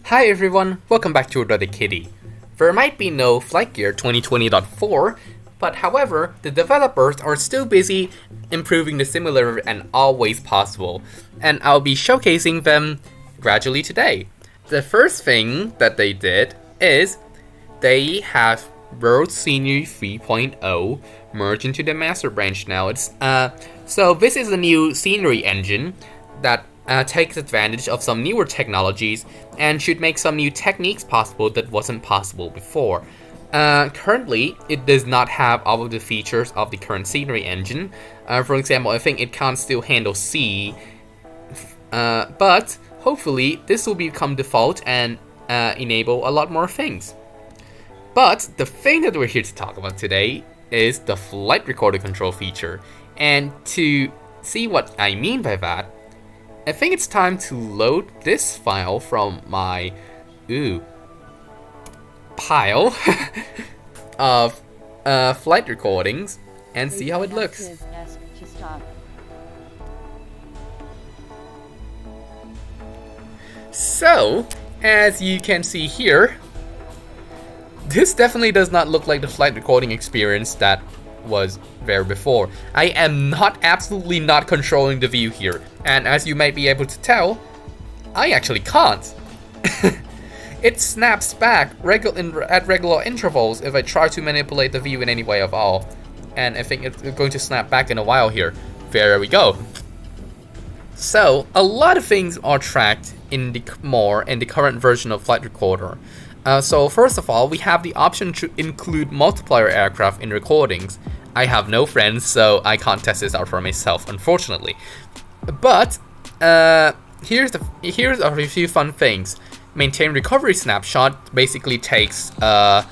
Hi everyone, welcome back to another kitty. There might be no FlightGear 2020.4, but however, the developers are still busy improving the simulator and always possible, and I'll be showcasing them gradually today. The first thing that they did is they have World Scenery 3.0 merged into the master branch now. So this is a new scenery engine that takes advantage of some newer technologies and should make some new techniques possible that wasn't possible before. Currently, it does not have all of the features of the current scenery engine. For example, I think it can't still handle sea, but hopefully this will become default and enable a lot more things. But the thing that we're here to talk about today is the flight recorder control feature. And to see what I mean by that, I think it's time to load this file from my pile of flight recordings and see how it looks. So, as you can see here, this definitely does not look like the flight recording experience that was there before. I am absolutely not controlling the view here, and as you might be able to tell, I actually can't. It snaps back at regular intervals if I try to manipulate the view in any way at all, and I think it's going to snap back in a while here. There we go. So a lot of things are tracked in the current version of Flight Recorder. So first of all, we have the option to include multiplier aircraft in recordings. I have no friends, so I can't test this out for myself, unfortunately. But here's a few fun things. Maintain recovery snapshot basically takes a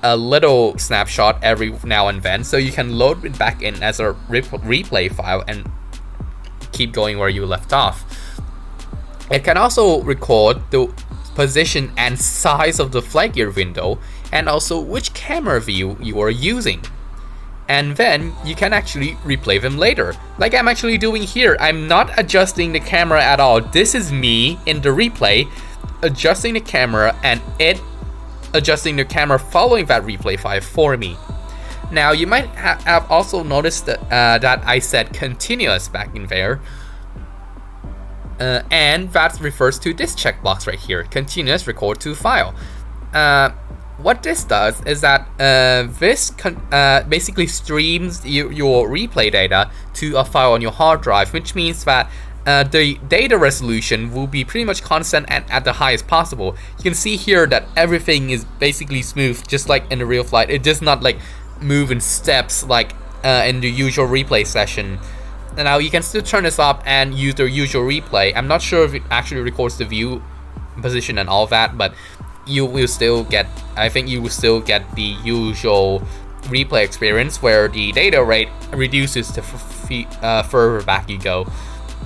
little snapshot every now and then, so you can load it back in as a replay file and keep going where you left off. It can also record the position and size of the FlightGear window, and also which camera view you are using. And then you can actually replay them later, like I'm actually doing here. I'm not adjusting the camera at all. This is me in the replay, adjusting the camera, and it adjusting the camera following that replay file for me. Now you might have also noticed that I said continuous back in there. And that refers to this checkbox right here, continuous record to file. What this does is that this basically streams your replay data to a file on your hard drive, which means that the data resolution will be pretty much constant and at the highest possible. You can see here that everything is basically smooth, just like in a real flight. It does not like move in steps like in the usual replay session. Now you can still turn this off and use the usual replay. I'm not sure if it actually records the view position and all that, but you will still get, I think you will still get the usual replay experience where the data rate reduces the further back you go.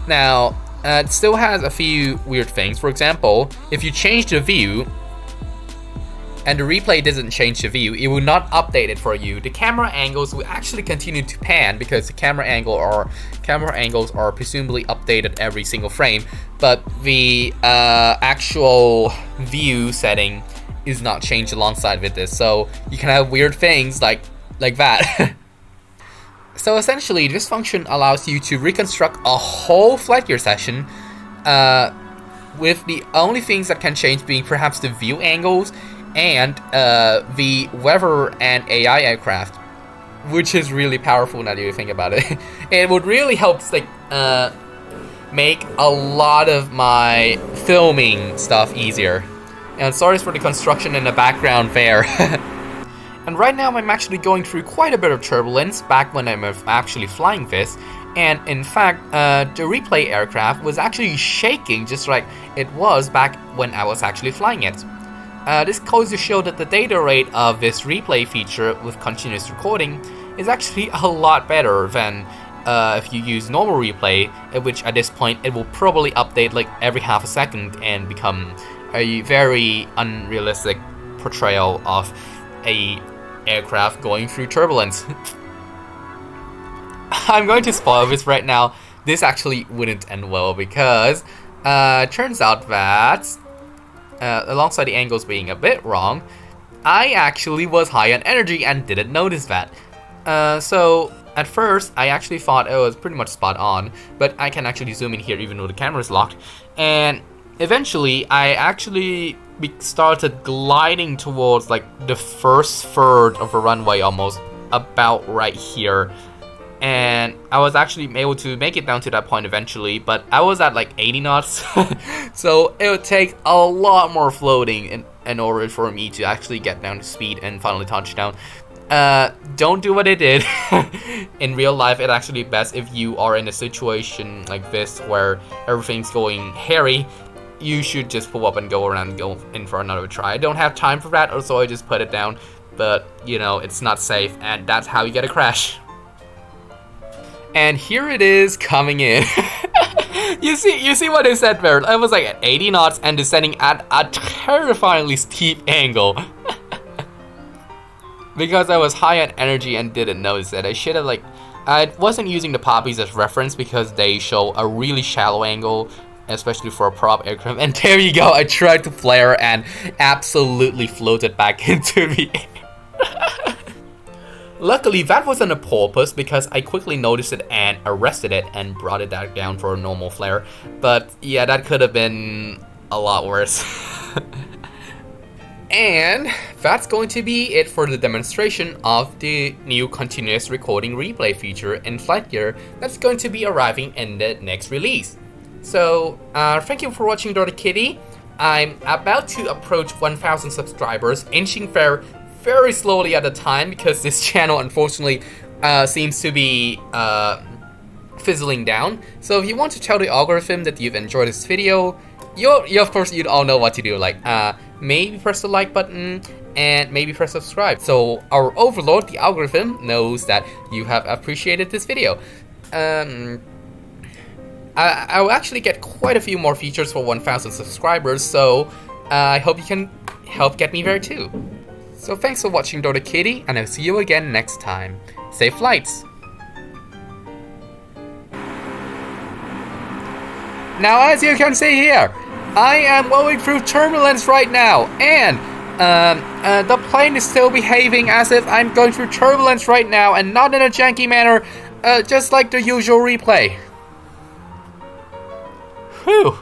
Now, it still has a few weird things. For example, if you change the view and the replay doesn't change the view, it will not update it for you. The camera angles will actually continue to pan because the camera angles are presumably updated every single frame, but the actual view setting is not changed alongside with this. So you can have weird things like that. So essentially, this function allows you to reconstruct a whole FlightGear session, with the only things that can change being perhaps the view angles and the weather and AI aircraft, which is really powerful now that you think about it. It would really help make a lot of my filming stuff easier. And sorry for the construction in the background there. And right now I'm actually going through quite a bit of turbulence back when I'm actually flying this. And in fact, the replay aircraft was actually shaking just like it was back when I was actually flying it. This goes to show that the data rate of this replay feature with continuous recording is actually a lot better than if you use normal replay, which at this point it will probably update like every half a second and become a very unrealistic portrayal of a aircraft going through turbulence. I'm going to spoil this right now. This actually wouldn't end well because turns out that alongside the angles being a bit wrong, I actually was high on energy and didn't notice that. So at first, I actually thought it was pretty much spot on, but I can actually zoom in here even though the camera is locked. And eventually, I actually started gliding towards like the first third of a runway, almost about right here. And I was actually able to make it down to that point eventually, but I was at like 80 knots. So it would take a lot more floating in order for me to actually get down to speed and finally touch down. Don't do what I did. In real life, it's actually best if you are in a situation like this where everything's going hairy. You should just pull up and go around and go in for another try. I don't have time for that, so I just put it down. But, you know, it's not safe, and that's how you get a crash. And here it is coming in. You see what I said there? I was like at 80 knots and descending at a terrifyingly steep angle. Because I was high on energy and didn't notice it. I should have I wasn't using the poppies as reference because they show a really shallow angle, especially for a prop aircraft. And there you go, I tried to flare and absolutely floated back into the air. Luckily, that wasn't a porpoise because I quickly noticed it and arrested it and brought it back down for a normal flare. But yeah, that could have been a lot worse. And that's going to be it for the demonstration of the new continuous recording replay feature in FlightGear that's going to be arriving in the next release. So, thank you for watching Dirty Kitty. I'm about to approach 1,000 subscribers, inching there very slowly at a time because this channel unfortunately seems to be fizzling down. So if you want to tell the algorithm that you've enjoyed this video, of course you'd all know what to do, like maybe press the like button and maybe press subscribe. So our overlord, the algorithm, knows that you have appreciated this video. I will actually get quite a few more features for 1,000 subscribers, so I hope you can help get me there too. So thanks for watching Dota Kitty, and I'll see you again next time. Safe flights! Now as you can see here, I am going through turbulence right now, and the plane is still behaving as if I'm going through turbulence right now and not in a janky manner, just like the usual replay. Whew.